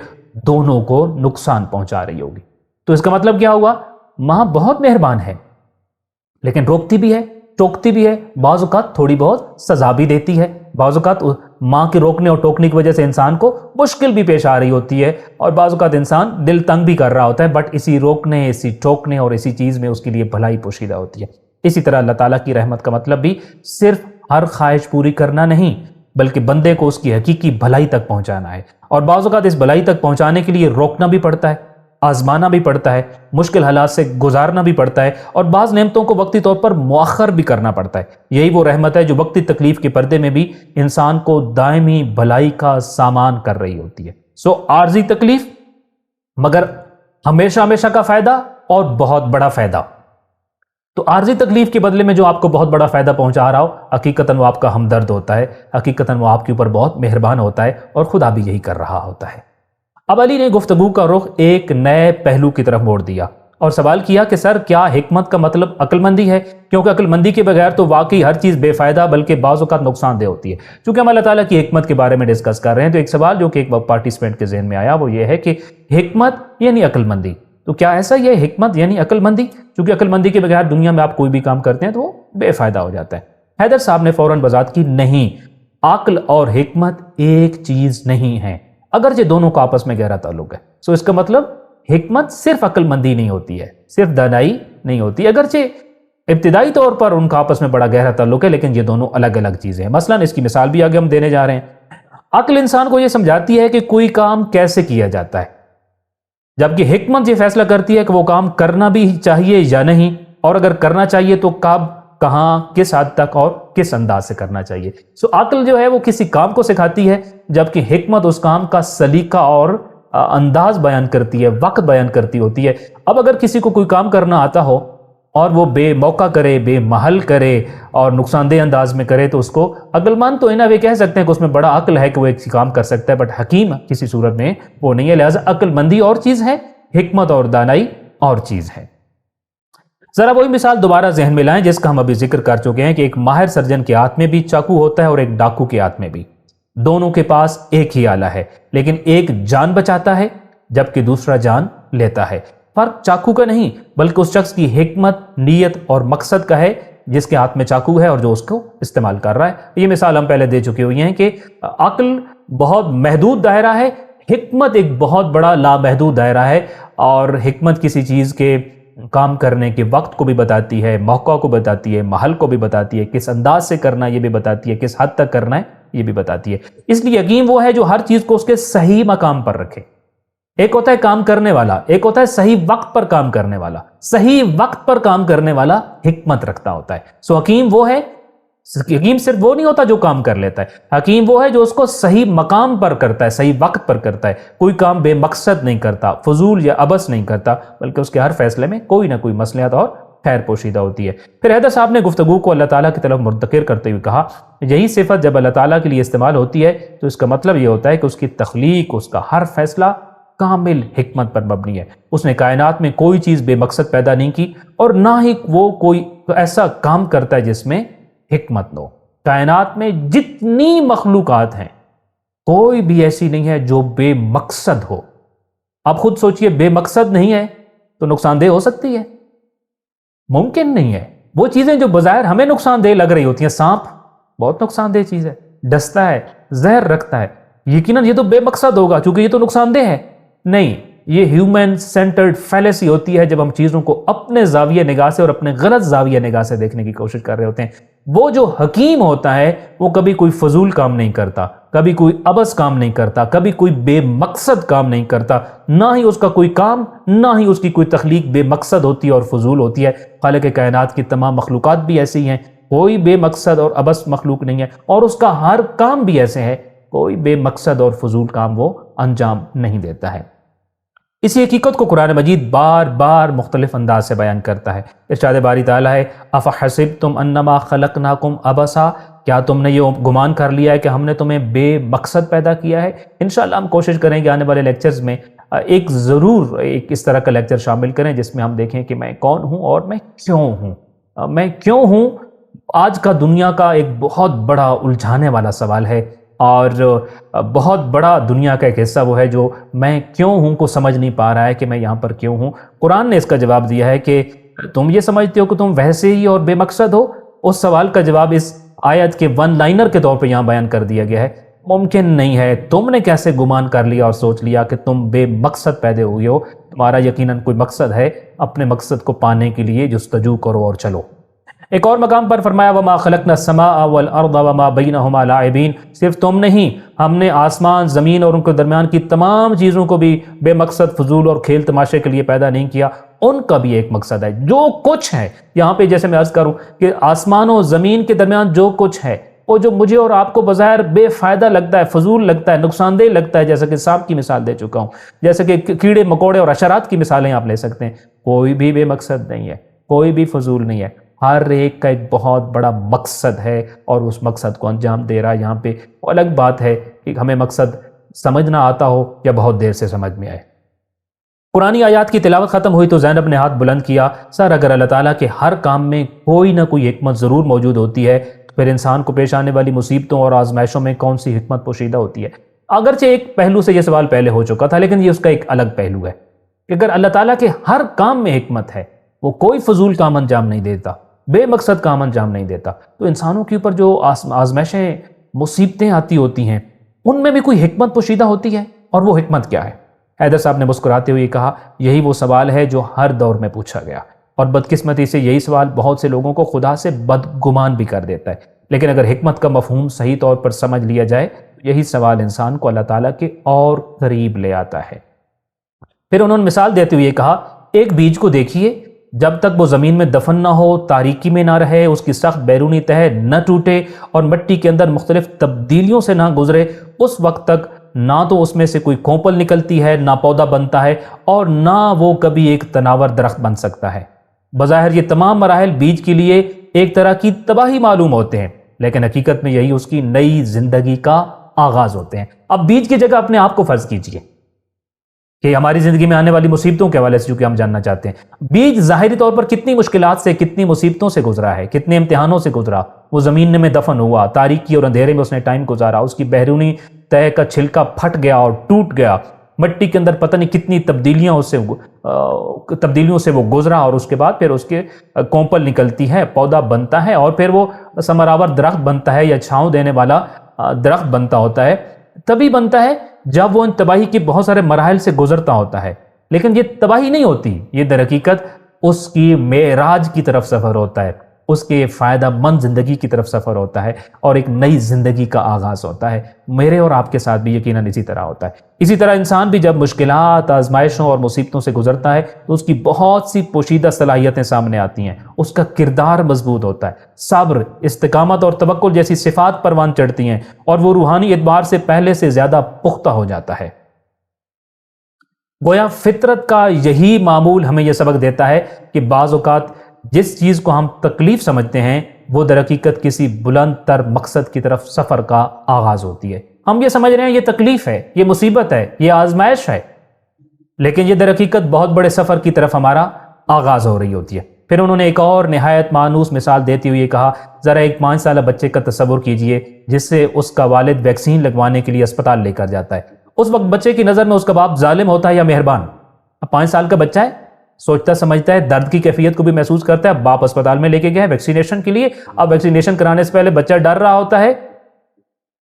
دونوں کو نقصان پہنچا رہی ہوگی۔ تو اس کا مطلب کیا ہوا؟ ماں بہت مہربان ہے، لیکن روکتی بھی ہے، ٹوکتی بھی ہے، بعض اوقات تھوڑی بہت سزا بھی دیتی ہے، بعض اوقات ماں کے روکنے اور ٹوکنے کی وجہ سے انسان کو مشکل بھی پیش آ رہی ہوتی ہے، اور بعض اوقات انسان دل تنگ بھی کر رہا ہوتا ہے، بٹ اسی روکنے، اسی ٹوکنے اور اسی چیز میں اس کے لیے بھلائی پوشیدہ ہوتی ہے۔ اسی طرح اللہ تعالیٰ کی رحمت کا مطلب بھی صرف ہر خواہش پوری کرنا نہیں، بلکہ بندے کو اس کی حقیقی بھلائی تک پہنچانا ہے، اور بعض اوقات اس بھلائی تک پہنچانے کے لیے روکنا بھی پڑتا ہے، آزمانا بھی پڑتا ہے، مشکل حالات سے گزارنا بھی پڑتا ہے، اور بعض نعمتوں کو وقتی طور پر مؤخر بھی کرنا پڑتا ہے۔ یہی وہ رحمت ہے جو وقتی تکلیف کے پردے میں بھی انسان کو دائمی بھلائی کا سامان کر رہی ہوتی ہے۔ عارضی تکلیف مگر ہمیشہ ہمیشہ کا فائدہ اور بہت بڑا فائدہ۔ تو عارضی تکلیف کے بدلے میں جو آپ کو بہت بڑا فائدہ پہنچا رہا ہو، حقیقتاً وہ آپ کا ہمدرد ہوتا ہے، حقیقتاً وہ آپ کے اوپر بہت مہربان ہوتا ہے، اور خدا بھی یہی کر رہا ہوتا ہے۔ اب علی نے گفتگو کا رخ ایک نئے پہلو کی طرف موڑ دیا اور سوال کیا کہ سر، کیا حکمت کا مطلب عقل مندی ہے؟ کیونکہ عقل مندی کے بغیر تو واقعی ہر چیز بے فائدہ بلکہ بعض اوقات نقصان دہ ہوتی ہے۔ چونکہ ہم اللہ تعالیٰ کی حکمت کے بارے میں ڈسکس کر رہے ہیں، تو ایک سوال جو کہ ایک پارٹیسپینٹ کے ذہن میں آیا وہ یہ ہے کہ حکمت یعنی عقل مندی، تو کیا ایسا یہ حکمت یعنی عقل مندی؟ چونکہ عقل مندی کے بغیر دنیا میں آپ کوئی بھی کام کرتے ہیں تو وہ بے فائدہ ہو جاتا ہے۔ حیدر صاحب نے فوراً وضاحت کی، نہیں، عقل اور حکمت ایک چیز نہیں ہے، اگرچہ دونوں کا آپس میں گہرا تعلق ہے۔ اس کا مطلب حکمت صرف عقل مندی نہیں ہوتی ہے، صرف دانائی نہیں ہوتی، اگرچہ ابتدائی طور پر ان کا آپس میں بڑا گہرا تعلق ہے، لیکن یہ دونوں الگ الگ چیزیں ہیں۔ مثلا اس کی مثال بھی آگے ہم دینے جا رہے ہیں۔ عقل انسان کو یہ سمجھاتی ہے کہ کوئی کام کیسے کیا جاتا ہے، جبکہ حکمت یہ فیصلہ کرتی ہے کہ وہ کام کرنا بھی چاہیے یا نہیں، اور اگر کرنا چاہیے تو کب، کہاں، کس حد تک اور کس انداز سے کرنا چاہیے۔ عقل جو ہے وہ کسی کام کو سکھاتی ہے، جبکہ حکمت اس کام کا سلیقہ اور انداز بیان کرتی ہے، وقت بیان کرتی ہوتی ہے۔ اب اگر کسی کو کوئی کام کرنا آتا ہو اور وہ بے موقع کرے، بے محل کرے اور نقصان دہ انداز میں کرے تو اس کو عقل مند تو یہ کہہ سکتے ہیں کہ اس میں بڑا عقل ہے کہ وہ ایک کام کر سکتا ہے، بٹ حکیم کسی صورت میں وہ نہیں ہے. لہٰذا عقل مندی اور چیز ہے، حکمت اور دانائی اور چیز ہے. ذرا وہی مثال دوبارہ ذہن میں لائیں جس کا ہم ابھی ذکر کر چکے ہیں کہ ایک ماہر سرجن کے ہاتھ میں بھی چاقو ہوتا ہے اور ایک ڈاکو کے ہاتھ میں بھی. دونوں کے پاس ایک ہی آلہ ہے، لیکن ایک جان بچاتا ہے جبکہ دوسرا جان لیتا ہے. فرق چاقو کا نہیں بلکہ اس شخص کی حکمت، نیت اور مقصد کا ہے جس کے ہاتھ میں چاقو ہے اور جو اس کو استعمال کر رہا ہے. یہ مثال ہم پہلے دے چکے ہوئے ہیں کہ عقل بہت محدود دائرہ ہے، حکمت ایک بہت بڑا لامحدود دائرہ ہے. اور حکمت کسی چیز کے کام کرنے کے وقت کو بھی بتاتی ہے، موقع کو بتاتی ہے، محل کو بھی بتاتی ہے، کس انداز سے کرنا یہ بھی بتاتی ہے، کس حد تک کرنا ہے یہ بھی بتاتی ہے. اس لیے حکیم وہ ہے جو ہر چیز کو اس کے صحیح مقام پر رکھے. ایک ہوتا ہے کام کرنے والا، ایک ہوتا ہے صحیح وقت پر کام کرنے والا. صحیح وقت پر کام کرنے والا حکمت رکھتا ہوتا ہے. سو حکیم وہ ہے، حکیم صرف وہ نہیں ہوتا جو کام کر لیتا ہے، حکیم وہ ہے جو اس کو صحیح مقام پر کرتا ہے، صحیح وقت پر کرتا ہے. کوئی کام بے مقصد نہیں کرتا، فضول یا عبث نہیں کرتا، بلکہ اس کے ہر فیصلے میں کوئی نہ کوئی مصلحت اور خیر پوشیدہ ہوتی ہے. پھر حیدر صاحب نے گفتگو کو اللہ تعالیٰ کی طرف منتقل کرتے ہوئے کہا یہی صفت جب اللہ تعالیٰ کے لیے استعمال ہوتی ہے تو اس کا مطلب یہ ہوتا ہے کہ اس کی تخلیق، اس کا ہر فیصلہ کامل حکمت پر مبنی ہے. اس نے کائنات میں کوئی چیز بے مقصد پیدا نہیں کی اور نہ ہی وہ کوئی ایسا کام کرتا ہے جس میں حکمت نہ ہو. کائنات میں جتنی مخلوقات ہیں کوئی بھی ایسی نہیں ہے جو بے مقصد ہو. آپ خود سوچئے بے مقصد نہیں ہے تو نقصان دہ ہو سکتی ہے؟ ممکن نہیں ہے. وہ چیزیں جو بظاہر ہمیں نقصان دہ لگ رہی ہوتی ہیں، سانپ بہت نقصان دہ چیز ہے، ڈستا ہے، زہر رکھتا ہے، یقیناً یہ تو بے مقصد ہوگا کیونکہ یہ تو نقصان دہ ہے. نہیں، یہ ہیومن سینٹرڈ فیلیسی ہوتی ہے جب ہم چیزوں کو اپنے زاویہ نگاہ سے اور اپنے غلط زاویہ نگاہ سے دیکھنے کی کوشش کر رہے ہوتے ہیں. وہ جو حکیم ہوتا ہے وہ کبھی کوئی فضول کام نہیں کرتا، کبھی کوئی عبث کام نہیں کرتا، کبھی کوئی بے مقصد کام نہیں کرتا. نہ ہی اس کا کوئی کام، نہ ہی اس کی کوئی تخلیق بے مقصد ہوتی ہے اور فضول ہوتی ہے. خالق کائنات کی تمام مخلوقات بھی ایسی ہیں، کوئی بے مقصد اور عبث مخلوق نہیں ہے، اور اس کا ہر کام بھی ایسے ہے، کوئی بے مقصد اور فضول کام وہ انجام نہیں دیتا ہے. اسی حقیقت کو قرآن مجید بار بار مختلف انداز سے بیان کرتا ہے. ارشاد باری تعالیٰ ہے افحسبتم انما خلقناکم عبثا، کیا تم نے یہ گمان کر لیا ہے کہ ہم نے تمہیں بے مقصد پیدا کیا ہے؟ انشاءاللہ ہم کوشش کریں کہ آنے والے لیکچرز میں ضرور ایک اس طرح کا لیکچر شامل کریں جس میں ہم دیکھیں کہ میں کون ہوں اور میں کیوں ہوں. میں کیوں ہوں آج کا دنیا کا ایک بہت بڑا الجھانے والا سوال ہے، اور بہت بڑا دنیا کا ایک حصہ وہ ہے جو میں کیوں ہوں کو سمجھ نہیں پا رہا ہے کہ میں یہاں پر کیوں ہوں. قرآن نے اس کا جواب دیا ہے کہ تم یہ سمجھتے ہو کہ تم ویسے ہی اور بے مقصد ہو. اس سوال کا جواب اس آیت کے ون لائنر کے طور پہ یہاں بیان کر دیا گیا ہے. ممکن نہیں ہے. تم نے کیسے گمان کر لیا اور سوچ لیا کہ تم بے مقصد پیدا ہوئے ہو؟ تمہارا یقیناً کوئی مقصد ہے. اپنے مقصد کو پانے کے لیے جستجو کرو اور چلو. ایک اور مقام پر فرمایا وَمَا خَلَقْنَا السَّمَاءَ وَالْأَرْضَ وَمَا بَيْنَهُمَا لَاعِبِينَ، صرف تم نہیں، ہم نے آسمان، زمین اور ان کے درمیان کی تمام چیزوں کو بھی بے مقصد، فضول اور کھیل تماشے کے لیے پیدا نہیں کیا. ان کا بھی ایک مقصد ہے. جو کچھ ہے یہاں پہ، جیسے میں عرض کروں کہ آسمان و زمین کے درمیان جو کچھ ہے وہ جو مجھے اور آپ کو بظاہر بے فائدہ لگتا ہے، فضول لگتا ہے، نقصان دہ لگتا ہے، جیسے کہ سانپ کی مثال دے چکا ہوں، جیسے کہ کیڑے مکوڑے اور حشرات کی مثالیں آپ لے سکتے ہیں، کوئی بھی بے مقصد نہیں ہے، کوئی بھی فضول نہیں ہے. ہر ایک کا ایک بہت بڑا مقصد ہے اور اس مقصد کو انجام دے رہا ہے. یہاں پہ الگ بات ہے کہ ہمیں مقصد سمجھنا آتا ہو یا بہت دیر سے سمجھ میں آئے. قرآنی آیات کی تلاوت ختم ہوئی تو زینب نے ہاتھ بلند کیا. سر اگر اللہ تعالیٰ کے ہر کام میں کوئی نہ کوئی حکمت ضرور موجود ہوتی ہے تو پھر انسان کو پیش آنے والی مصیبتوں اور آزمائشوں میں کون سی حکمت پوشیدہ ہوتی ہے؟ اگرچہ ایک پہلو سے یہ سوال پہلے ہو چکا تھا، لیکن یہ اس کا ایک الگ پہلو ہے کہ اگر اللہ تعالیٰ کے ہر کام میں حکمت ہے، وہ کوئی فضول کام انجام نہیں دیتا، بے مقصد کام انجام نہیں دیتا، تو انسانوں کے اوپر جو آزمائشیں، مصیبتیں آتی ہوتی ہیں ان میں بھی کوئی حکمت پوشیدہ ہوتی ہے. اور وہ حکمت کیا ہے؟ حیدر صاحب نے مسکراتے ہوئے کہا یہی وہ سوال ہے جو ہر دور میں پوچھا گیا، اور بدقسمتی سے یہی سوال بہت سے لوگوں کو خدا سے بدگمان بھی کر دیتا ہے. لیکن اگر حکمت کا مفہوم صحیح طور پر سمجھ لیا جائے، یہی سوال انسان کو اللہ تعالیٰ کے اور قریب لے آتا ہے. پھر انہوں نے مثال دیتے ہوئے کہا ایک بیج کو دیکھیے، جب تک وہ زمین میں دفن نہ ہو، تاریکی میں نہ رہے، اس کی سخت بیرونی تہہ نہ ٹوٹے اور مٹی کے اندر مختلف تبدیلیوں سے نہ گزرے، اس وقت تک نہ تو اس میں سے کوئی کونپل نکلتی ہے، نہ پودا بنتا ہے، اور نہ وہ کبھی ایک تناور درخت بن سکتا ہے. بظاہر یہ تمام مراحل بیج کے لیے ایک طرح کی تباہی معلوم ہوتے ہیں، لیکن حقیقت میں یہی اس کی نئی زندگی کا آغاز ہوتے ہیں۔ اب بیج کی جگہ اپنے آپ کو فرض کیجئے کہ ہماری زندگی میں آنے والی مصیبتوں کے حوالے سے جو کہ ہم جاننا چاہتے ہیں، بیج ظاہری طور پر کتنی مشکلات سے، کتنی مصیبتوں سے گزرا ہے، کتنے امتحانوں سے گزرا، وہ زمین میں دفن ہوا، تاریکی اور اندھیرے میں اس نے ٹائم گزارا، اس کی بیرونی تہہ کا چھلکا پھٹ گیا اور ٹوٹ گیا، مٹی کے اندر پتہ نہیں کتنی تبدیلیوں سے وہ گزرا، اور اس کے بعد پھر اس کے کونپل نکلتی ہے، پودا بنتا ہے، اور پھر وہ ثمرآور درخت بنتا ہے یا چھاؤں دینے والا درخت بنتا ہوتا ہے۔ تبھی بنتا ہے جب وہ ان تباہی کے بہت سارے مراحل سے گزرتا ہوتا ہے، لیکن یہ تباہی نہیں ہوتی، یہ در حقیقت اس کی معراج کی طرف سفر ہوتا ہے، اس کے فائدہ مند زندگی کی طرف سفر ہوتا ہے، اور ایک نئی زندگی کا آغاز ہوتا ہے۔ میرے اور آپ کے ساتھ بھی یقیناً اسی طرح ہوتا ہے۔ اسی طرح انسان بھی جب مشکلات، آزمائشوں اور مصیبتوں سے گزرتا ہے تو اس کی بہت سی پوشیدہ صلاحیتیں سامنے آتی ہیں، اس کا کردار مضبوط ہوتا ہے، صبر، استقامت اور توکل جیسی صفات پروان چڑھتی ہیں، اور وہ روحانی اعتبار سے پہلے سے زیادہ پختہ ہو جاتا ہے۔ گویا فطرت کا یہی معمول ہمیں یہ سبق دیتا ہے کہ بعض اوقات جس چیز کو ہم تکلیف سمجھتے ہیں وہ در حقیقت کسی بلند تر مقصد کی طرف سفر کا آغاز ہوتی ہے۔ ہم یہ سمجھ رہے ہیں یہ تکلیف ہے، یہ مصیبت ہے، یہ آزمائش ہے، لیکن یہ در حقیقت بہت بڑے سفر کی طرف ہمارا آغاز ہو رہی ہوتی ہے۔ پھر انہوں نے ایک اور نہایت مانوس مثال دیتے ہوئے کہا، ذرا ایک 5 سالہ بچے کا تصور کیجئے جس سے اس کا والد ویکسین لگوانے کے لیے اسپتال لے کر جاتا ہے۔ اس وقت بچے کی نظر میں اس کا باپ ظالم ہوتا ہے یا مہربان؟ اب 5 سال کا بچہ ہے، سوچتا سمجھتا ہے، درد کی کیفیت کو بھی محسوس کرتا ہے، باپ اسپتال میں لے کے گیا ہے ویکسینیشن کے لیے، اب ویکسینیشن کرانے سے پہلے بچہ ڈر رہا ہوتا ہے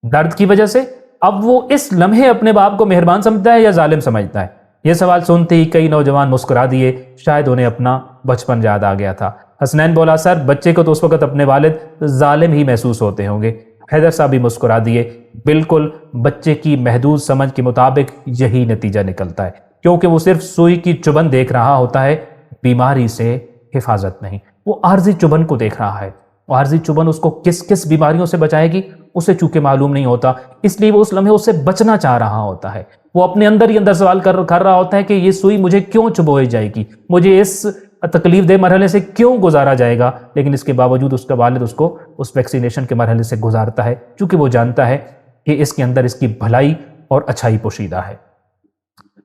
درد کی وجہ سے۔ اب وہ اس لمحے اپنے باپ کو مہربان سمجھتا ہے یا ظالم سمجھتا ہے؟ یہ سوال سنتے ہی کئی نوجوان مسکرا دیے، شاید انہیں اپنا بچپن یاد آ گیا تھا۔ حسنین بولا، سر بچے کو تو اس وقت اپنے والد ظالم ہی محسوس ہوتے ہوں گے۔ حیدر صاحب بھی مسکرا دیے، بالکل بچے کی محدود سمجھ کے مطابق یہی نتیجہ نکلتا ہے، کیونکہ وہ صرف سوئی کی چبھن دیکھ رہا ہوتا ہے، بیماری سے حفاظت نہیں۔ وہ عارضی چبھن کو دیکھ رہا ہے، وہ عارضی چبھن اس کو کس کس بیماریوں سے بچائے گی اسے چونکہ معلوم نہیں ہوتا، اس لیے وہ اس لمحے اس سے بچنا چاہ رہا ہوتا ہے۔ وہ اپنے اندر ہی اندر سوال کر رہا ہوتا ہے کہ یہ سوئی مجھے کیوں چبھوئی جائے گی، مجھے اس تکلیف دہ مرحلے سے کیوں گزارا جائے گا، لیکن اس کے باوجود اس کا والد اس کو اس ویکسینیشن کے مرحلے سے گزارتا ہے، چونکہ وہ جانتا ہے کہ اس کے اندر اس کی بھلائی اور اچھائی پوشیدہ ہے۔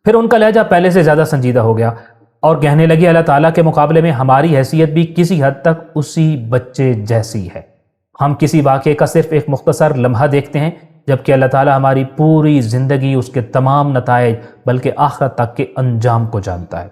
پھر ان کا لہجہ پہلے سے زیادہ سنجیدہ ہو گیا اور کہنے لگے، اللہ تعالیٰ کے مقابلے میں ہماری حیثیت بھی کسی حد تک اسی بچے جیسی ہے۔ ہم کسی واقعے کا صرف ایک مختصر لمحہ دیکھتے ہیں، جبکہ اللہ تعالیٰ ہماری پوری زندگی، اس کے تمام نتائج بلکہ آخرت تک کے انجام کو جانتا ہے۔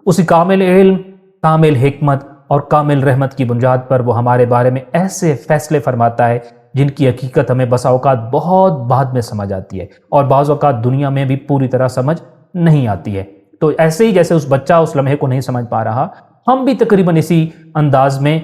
اسی کامل علم، کامل حکمت اور کامل رحمت کی بنیاد پر وہ ہمارے بارے میں ایسے فیصلے فرماتا ہے جن کی حقیقت ہمیں بسا اوقات بہت بعد میں سمجھ آتی ہے، اور بعض اوقات دنیا میں بھی پوری طرح سمجھ نہیں آتی ہے۔ تو ایسے ہی جیسے اس بچہ اس لمحے کو نہیں سمجھ پا رہا، ہم بھی تقریباً اسی انداز میں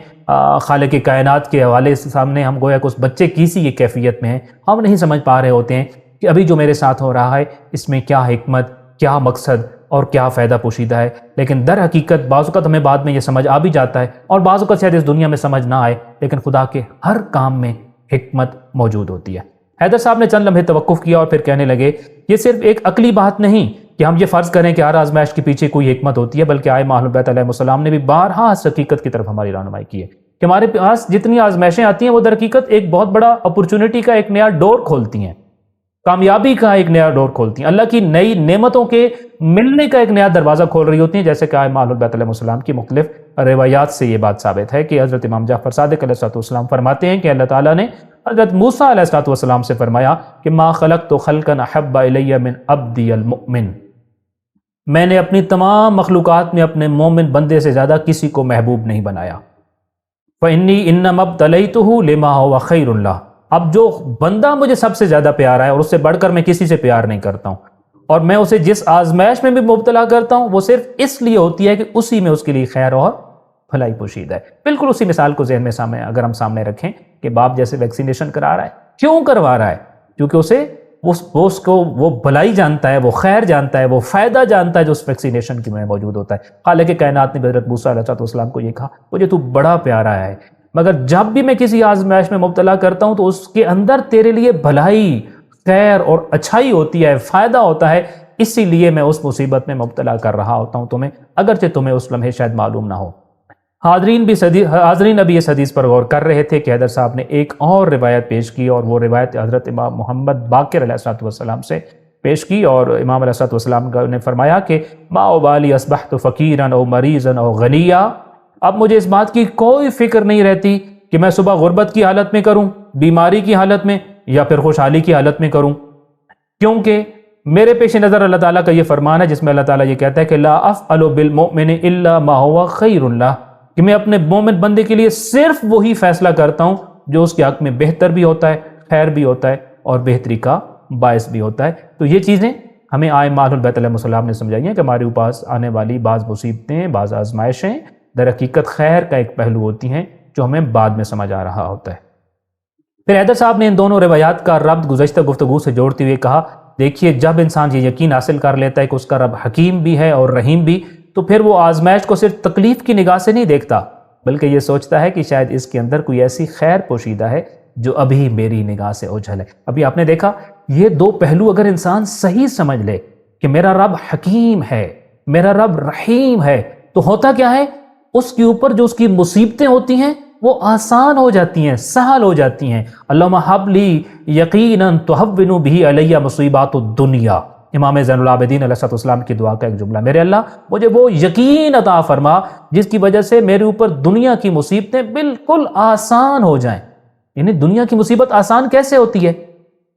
خالق کائنات کے حوالے سے سامنے ہم گویا کہ اس بچے کی سی یہ کیفیت میں ہیں، ہم نہیں سمجھ پا رہے ہوتے ہیں کہ ابھی جو میرے ساتھ ہو رہا ہے اس میں کیا حکمت، کیا مقصد اور کیا فائدہ پوشیدہ ہے، لیکن در حقیقت بعض اوقات ہمیں بعد میں یہ سمجھ آ بھی جاتا ہے، اور بعض اوقات شاید اس دنیا میں سمجھ نہ آئے، لیکن خدا کے ہر کام میں حکمت موجود ہوتی ہے۔ حیدر صاحب نے چند لمحے توقف کیا اور پھر کہنے لگے، یہ صرف ایک عقلی بات نہیں کہ ہم یہ فرض کریں کہ ہر آزمائش کے پیچھے کوئی حکمت ہوتی ہے، بلکہ آئمہ اہل بیت علیہ السلام نے بھی بارہا اس حقیقت کی طرف ہماری رہنمائی کی ہے کہ ہمارے پاس جتنی آزمائشیں آتی ہیں وہ در حقیقت ایک بہت بڑا اپرچونٹی کا ایک نیا ڈور کھولتی ہیں، کامیابی کا ایک نیا ڈور کھولتی ہیں، اللہ کی نئی نعمتوں کے ملنے کا ایک نیا دروازہ کھول رہی ہوتی ہیں، جیسے کہ آئمہ اہل بیت علیہ السلام کی مختلف روایات سے یہ بات ثابت ہے کہ حضرت امام جعفر صادق علیہ السلام فرماتے ہیں کہ اللہ تعالیٰ نے حضرت موسیٰ علیہ السلام سے فرمایا کہ ما خلقت خلقا احب الی من عبدی المؤمن، میں نے اپنی تمام مخلوقات میں اپنے مومن بندے سے زیادہ کسی کو محبوب نہیں بنایا۔ فإنی انما ابتلیتہ لما هو خیر لہ، اب جو بندہ مجھے سب سے زیادہ پیارا ہے اور اس سے بڑھ کر میں کسی سے پیار نہیں کرتا ہوں، اور میں اسے جس آزمائش میں بھی مبتلا کرتا ہوں وہ صرف اس لیے ہوتی ہے کہ اسی میں اس کے لیے خیر اور بھلائی پوشیدہ ہے۔ بالکل اسی مثال کو ذہن میں اگر ہم سامنے رکھیں کہ باپ جیسے ویکسینیشن کرا رہا ہے، کیوں کروا رہا ہے؟ کیونکہ اسے اس کو وہ بھلائی جانتا ہے، وہ خیر جانتا ہے، وہ فائدہ جانتا ہے جو اس ویکسینیشن کی میں موجود ہوتا ہے۔ خالق کائنات نے حضرت موسیٰ علیہ السلام کو یہ کہا، مجھے تو بڑا پیارا ہے، مگر جب بھی میں کسی آزمائش میں مبتلا کرتا ہوں تو اس کے اندر تیرے لیے بھلائی، خیر اور اچھائی ہوتی ہے، فائدہ ہوتا ہے، اسی لیے میں اس مصیبت میں مبتلا کر رہا ہوتا ہوں تمہیں، اگرچہ تمہیں اس لمحے شاید معلوم نہ ہو۔ حاضرین ابھی اس حدیث پر غور کر رہے تھے کہ حیدر صاحب نے ایک اور روایت پیش کی، اور وہ روایت حضرت امام محمد باقر علیہ الصلوۃ والسلام سے پیش کی، اور امام علیہ الصلوۃ والسلام نے فرمایا کہ ما ابالی اصبحت فقیرا او مریضا او غنیا، اب مجھے اس بات کی کوئی فکر نہیں رہتی کہ میں صبح غربت کی حالت میں کروں، بیماری کی حالت میں، یا پھر خوشحالی کی حالت میں کروں، کیونکہ میرے پیش نظر اللہ تعالیٰ کا یہ فرمان ہے جس میں اللہ تعالیٰ یہ کہتا ہے کہ لا افعل بالمؤمن الا ما هو خیر اللہ، کہ میں اپنے مومن بندے کے لیے صرف وہی فیصلہ کرتا ہوں جو اس کے حق میں بہتر بھی ہوتا ہے، خیر بھی ہوتا ہے، اور بہتری کا باعث بھی ہوتا ہے۔ تو یہ چیزیں ہمیں ائمہ اہل بیت علیہ السلام نے سمجھائی ہیں کہ ہمارے پاس آنے والی بعض مصیبتیں، بعض آزمائشیں در حقیقت خیر کا ایک پہلو ہوتی ہیں جو ہمیں بعد میں سمجھ آ رہا ہوتا ہے۔ پھر حیدر صاحب نے ان دونوں روایات کا ربط گزشتہ گفتگو سے جوڑتے ہوئے کہا، دیکھیے جب انسان یہ یقین حاصل کر لیتا ہے کہ اس کا رب حکیم بھی ہے اور رحیم بھی، تو پھر وہ آزمائش کو صرف تکلیف کی نگاہ سے نہیں دیکھتا، بلکہ یہ سوچتا ہے کہ شاید اس کے اندر کوئی ایسی خیر پوشیدہ ہے جو ابھی میری نگاہ سے اوجھل ہے۔ ابھی آپ نے دیکھا یہ دو پہلو اگر انسان صحیح سمجھ لے کہ میرا رب حکیم ہے، میرا رب رحیم ہے، تو ہوتا کیا ہے، اس کے اوپر جو اس کی مصیبتیں ہوتی ہیں وہ آسان ہو جاتی ہیں، سہل ہو جاتی ہیں۔ اللہم حب لی یقینا تہون بہ علی مصیبات الدنیا، امام زین العابدین علیہ السلام کی دعا کا ایک جملہ، میرے اللہ مجھے وہ یقین عطا فرما جس کی وجہ سے میرے اوپر دنیا کی مصیبتیں بالکل آسان ہو جائیں۔ یعنی دنیا کی مصیبت آسان کیسے ہوتی ہے؟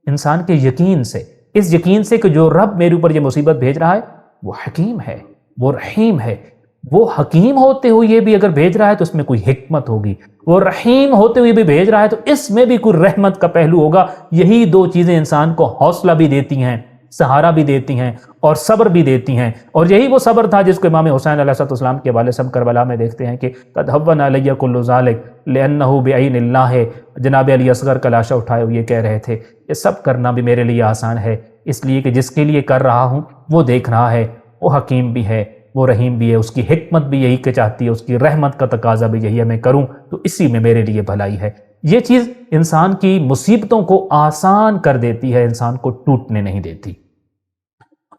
انسان کے یقین سے، اس یقین سے کہ جو رب میرے اوپر یہ مصیبت بھیج رہا ہے وہ حکیم ہے، وہ رحیم ہے۔ وہ حکیم ہوتے ہوئے بھی اگر بھیج رہا ہے تو اس میں کوئی حکمت ہوگی، وہ رحیم ہوتے ہوئے بھی بھیج رہا ہے تو اس میں بھی کوئی رحمت کا پہلو ہوگا۔ یہی دو چیزیں انسان کو حوصلہ بھی دیتی ہیں، سہارا بھی دیتی ہیں، اور صبر بھی دیتی ہیں۔ اور یہی وہ صبر تھا جس کو امام حسین علیہ السلام کے والد صاحب کربلا میں دیکھتے ہیں کہ قد هون علی کل ذلک لانه بعین اللہ، جناب علی اصغر کا لاشا اٹھائے ہوئے یہ کہہ رہے تھے یہ سب کرنا بھی میرے لیے آسان ہے، اس لیے کہ جس کے لیے کر رہا ہوں وہ دیکھ رہا ہے، وہ حکیم بھی ہے، وہ رحیم بھی ہے، اس کی حکمت بھی یہی کہ چاہتی ہے، اس کی رحمت کا تقاضا بھی یہی ہے میں کروں تو اسی میں میرے لیے بھلائی ہے۔ یہ چیز انسان کی مصیبتوں کو آسان کر دیتی ہے، انسان کو ٹوٹنے نہیں دیتی۔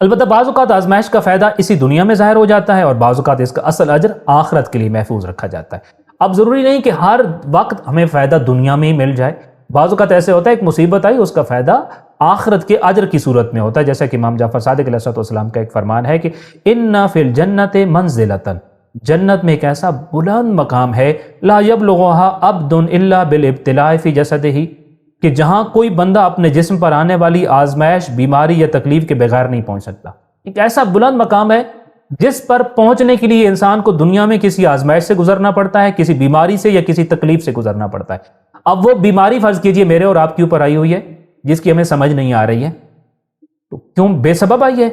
البتہ بعض اوقات آزمائش کا فائدہ اسی دنیا میں ظاہر ہو جاتا ہے، اور بعض اوقات اس کا اصل اجر آخرت کے لیے محفوظ رکھا جاتا ہے۔ اب ضروری نہیں کہ ہر وقت ہمیں فائدہ دنیا میں ہی مل جائے، بعض اوقات ایسے ہوتا ہے ایک مصیبت آئی اس کا فائدہ آخرت کے اجر کی صورت میں ہوتا ہے، جیسا کہ امام جعفر صادق علیہ السلام کا ایک فرمان ہے کہ ان فی الجنت منزلۃ، جنت میں ایک ایسا بلند مقام ہے لا یبلغها عبد الا بالابتلاء فی جسدہ، کہ جہاں کوئی بندہ اپنے جسم پر آنے والی آزمائش، بیماری یا تکلیف کے بغیر نہیں پہنچ سکتا۔ ایک ایسا بلند مقام ہے جس پر پہنچنے کے لیے انسان کو دنیا میں کسی آزمائش سے گزرنا پڑتا ہے، کسی بیماری سے یا کسی تکلیف سے گزرنا پڑتا ہے۔ اب وہ بیماری فرض کیجئے میرے اور آپ کے اوپر آئی ہوئی ہے جس کی ہمیں سمجھ نہیں آ رہی ہے، تو کیوں بے سبب آئی ہے،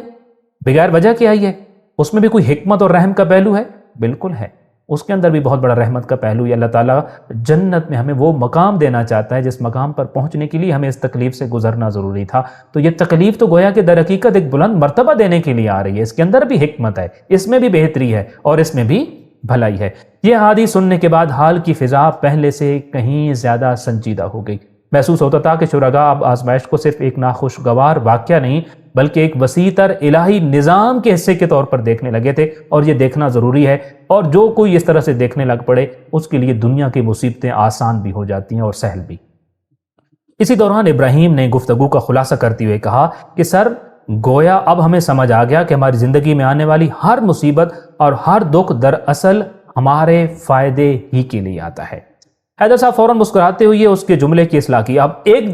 بغیر وجہ کے آئی ہے، اس میں بھی کوئی حکمت اور رحم کا پہلو ہے؟ بالکل ہے، اس کے اندر بھی بہت بڑا رحمت کا پہلو ہے۔ اللہ تعالیٰ جنت میں ہمیں وہ مقام دینا چاہتا ہے جس مقام پر پہنچنے کے لیے ہمیں اس تکلیف سے گزرنا ضروری تھا، تو یہ تکلیف تو گویا کہ در حقیقت ایک بلند مرتبہ دینے کے لیے آ رہی ہے، اس کے اندر بھی حکمت ہے، اس میں بھی بہتری ہے، اور اس میں بھی بھلائی ہے۔ یہ حدیث سننے کے بعد حال کی فضا پہلے سے کہیں زیادہ سنجیدہ ہو گئی۔ محسوس ہوتا تھا کہ شرکاء اب آزمائش کو صرف ایک ناخوشگوار واقعہ نہیں بلکہ ایک وسیع تر الہی نظام کے حصے کے طور پر دیکھنے لگے تھے، اور یہ دیکھنا ضروری ہے، اور جو کوئی اس طرح سے دیکھنے لگ پڑے اس کے لیے دنیا کی مصیبتیں آسان بھی ہو جاتی ہیں اور سہل بھی۔ اسی دوران ابراہیم نے گفتگو کا خلاصہ کرتے ہوئے کہا کہ سر گویا اب ہمیں سمجھ آ گیا کہ ہماری زندگی میں آنے والی ہر مصیبت اور ہر دکھ دراصل ہمارے فائدے ہی کے لیے آتا ہے۔ حیدر صاحب فوراً مسکراتے ہوئے اس کے جملے کی اصلاح کی۔ اب ایک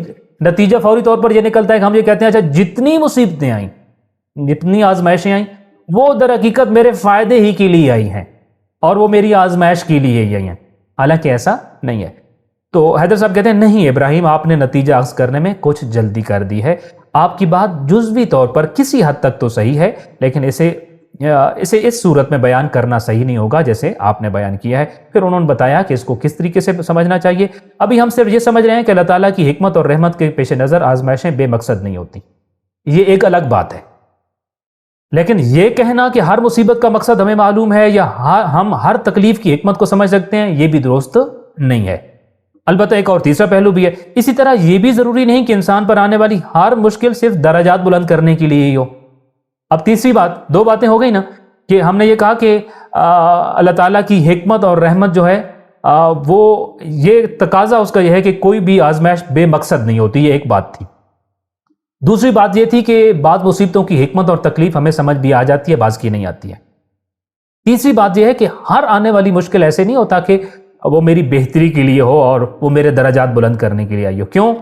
نتیجہ فوری طور پر یہ نکلتا ہے کہ ہم یہ کہتے ہیں اچھا جتنی مصیبتیں آئیں، جتنی آزمائشیں آئیں وہ در حقیقت میرے فائدے ہی کے لیے آئی ہیں، اور وہ میری آزمائش کے لیے ہی آئی ہیں، حالانکہ ایسا نہیں ہے۔ تو حیدر صاحب کہتے ہیں نہیں ابراہیم، آپ نے نتیجہ اخذ کرنے میں کچھ جلدی کر دی ہے، آپ کی بات جزوی طور پر کسی حد تک تو صحیح ہے، لیکن اسے اس صورت میں بیان کرنا صحیح نہیں ہوگا جیسے آپ نے بیان کیا ہے۔ پھر انہوں نے بتایا کہ اس کو کس طریقے سے سمجھنا چاہیے۔ ابھی ہم صرف یہ سمجھ رہے ہیں کہ اللہ تعالیٰ کی حکمت اور رحمت کے پیش نظر آزمائشیں بے مقصد نہیں ہوتی، یہ ایک الگ بات ہے، لیکن یہ کہنا کہ ہر مصیبت کا مقصد ہمیں معلوم ہے یا ہم ہر تکلیف کی حکمت کو سمجھ سکتے ہیں، یہ بھی درست نہیں ہے۔ البتہ ایک اور تیسرا پہلو بھی ہے، اسی طرح یہ بھی ضروری نہیں کہ انسان پر آنے والی ہر مشکل صرف درجات بلند کرنے کے لیے ہی ہو۔ اب تیسری بات، دو باتیں ہو گئی نا، کہ ہم نے یہ کہا کہ اللہ تعالیٰ کی حکمت اور رحمت جو ہے وہ یہ تقاضا اس کا یہ ہے کہ کوئی بھی آزمائش بے مقصد نہیں ہوتی، یہ ایک بات تھی۔ دوسری بات یہ تھی کہ بعض مصیبتوں کی حکمت اور تکلیف ہمیں سمجھ بھی آ جاتی ہے، بعض کی نہیں آتی ہے۔ تیسری بات یہ ہے کہ ہر آنے والی مشکل ایسے نہیں ہوتا کہ وہ میری بہتری کے لیے ہو اور وہ میرے درجات بلند کرنے کے لیے آئی ہو۔ کیوں؟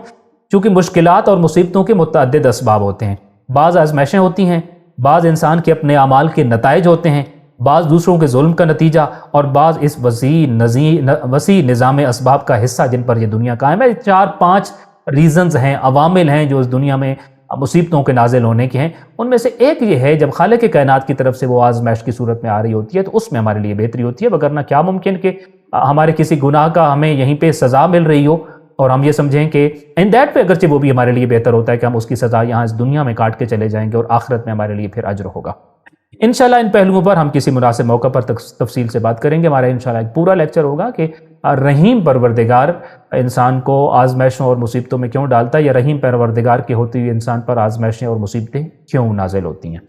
چونکہ مشکلات اور مصیبتوں کے متعدد اسباب ہوتے ہیں۔ بعض آزمائشیں ہوتی ہیں، بعض انسان کے اپنے اعمال کے نتائج ہوتے ہیں، بعض دوسروں کے ظلم کا نتیجہ، اور بعض اس وسیع نظام اسباب کا حصہ جن پر یہ دنیا قائم ہے۔ 4-5 ریزنز ہیں، عوامل ہیں جو اس دنیا میں مصیبتوں کے نازل ہونے کے ہیں۔ ان میں سے ایک یہ ہے جب خالق کائنات کی طرف سے وہ آزمائش کی صورت میں آ رہی ہوتی ہے تو اس میں ہمارے لیے بہتری ہوتی ہے، وگرنہ کیا ممکن کہ ہمارے کسی گناہ کا ہمیں یہیں پہ سزا مل رہی ہو اور ہم یہ سمجھیں کہ ان دیٹ پہ اگرچہ وہ بھی ہمارے لیے بہتر ہوتا ہے کہ ہم اس کی سزا یہاں اس دنیا میں کاٹ کے چلے جائیں گے اور آخرت میں ہمارے لیے پھر اجر ہوگا۔ انشاءاللہ ان پہلوؤں پر ہم کسی مناسب موقع پر تفصیل سے بات کریں گے۔ ہمارا انشاءاللہ ایک پورا لیکچر ہوگا کہ رحیم پروردگار انسان کو آزمائشوں اور مصیبتوں میں کیوں ڈالتا ہے، یا رحیم پروردگار کے ہوتے ہوئے انسان پر آزمائشیں اور مصیبتیں کیوں نازل ہوتی ہیں۔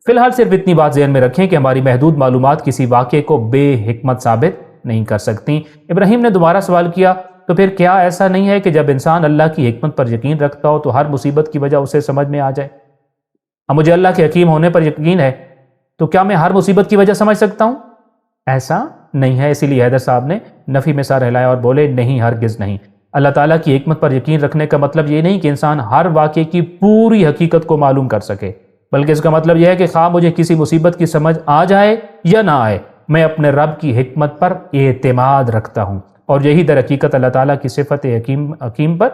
فی الحال صرف اتنی بات ذہن میں رکھیں کہ ہماری محدود معلومات کسی واقعے کو بے حکمت ثابت نہیں کر سکتی۔ ابراہیم نے دوبارہ سوال کیا، تو پھر کیا ایسا نہیں ہے کہ جب انسان اللہ کی حکمت پر یقین رکھتا ہو تو ہر مصیبت کی وجہ اسے سمجھ میں آ جائے؟ اب مجھے اللہ کے حکیم ہونے پر یقین ہے تو کیا میں ہر مصیبت کی وجہ سمجھ سکتا ہوں؟ ایسا نہیں ہے۔ اسی لیے حیدر صاحب نے نفی میں سر ہلایا اور بولے نہیں، ہرگز نہیں۔ اللہ تعالیٰ کی حکمت پر یقین رکھنے کا مطلب یہ نہیں کہ انسان ہر واقعے کی پوری حقیقت کو معلوم کر سکے، بلکہ اس کا مطلب یہ ہے کہ خواہ مجھے کسی مصیبت کی سمجھ آ جائے یا نہ آئے، میں اپنے رب کی حکمت پر اعتماد رکھتا ہوں۔ اور یہی در حقیقت اللہ تعالیٰ کی صفت حکیم پر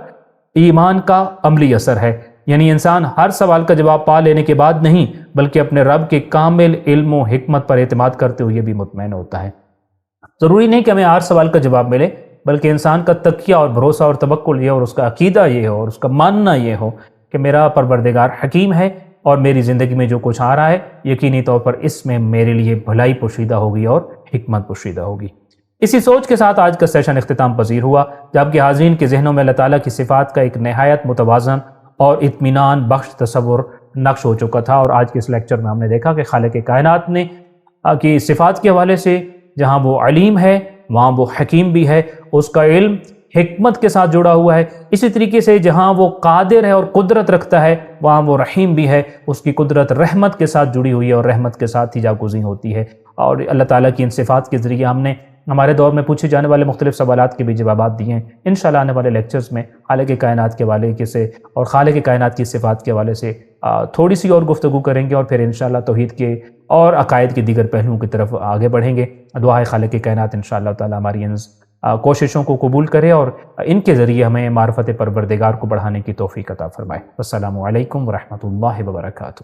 ایمان کا عملی اثر ہے، یعنی انسان ہر سوال کا جواب پا لینے کے بعد نہیں بلکہ اپنے رب کے کامل علم و حکمت پر اعتماد کرتے ہوئے بھی مطمئن ہوتا ہے۔ ضروری نہیں کہ ہمیں ہر سوال کا جواب ملے، بلکہ انسان کا تقیہ اور بھروسہ اور توکل یہ اور اس کا عقیدہ یہ ہو اور اس کا ماننا یہ ہو کہ میرا پروردگار حکیم ہے اور میری زندگی میں جو کچھ آ رہا ہے یقینی طور پر اس میں میرے لیے بھلائی پوشیدہ ہوگی اور حکمت پوشیدہ ہوگی۔ اسی سوچ کے ساتھ آج کا سیشن اختتام پذیر ہوا، جبکہ حاضرین کے ذہنوں میں اللہ تعالیٰ کی صفات کا ایک نہایت متوازن اور اطمینان بخش تصور نقش ہو چکا تھا۔ اور آج کے اس لیکچر میں ہم نے دیکھا کہ خالق کائنات نے کی صفات کے حوالے سے جہاں وہ علیم ہے وہاں وہ حکیم بھی ہے، اس کا علم حکمت کے ساتھ جڑا ہوا ہے۔ اسی طریقے سے جہاں وہ قادر ہے اور قدرت رکھتا ہے وہاں وہ رحیم بھی ہے، اس کی قدرت رحمت کے ساتھ جڑی ہوئی ہے اور رحمت کے ساتھ ہی جاگزین ہوتی ہے۔ اور اللہ تعالیٰ کی ان صفات کے ذریعے ہم نے ہمارے دور میں پوچھے جانے والے مختلف سوالات کے بھی جوابات دیے ہیں۔ انشاءاللہ آنے والے لیکچرز میں خالق کائنات کے حوالے سے اور خالق کائنات کی صفات کے حوالے سے تھوڑی سی اور گفتگو کریں گے، اور پھر انشاءاللہ توحید کے اور عقائد کے دیگر پہلوؤں کی طرف آگے بڑھیں گے۔ دعا ہے خالق کائنات انشاءاللہ تعالی ہماری ان کوششوں کو قبول کرے اور ان کے ذریعے ہمیں معرفت پروردگار کو بڑھانے کی توفیق عطا فرمائے۔ السلام علیکم ورحمۃ اللہ وبرکاتہ۔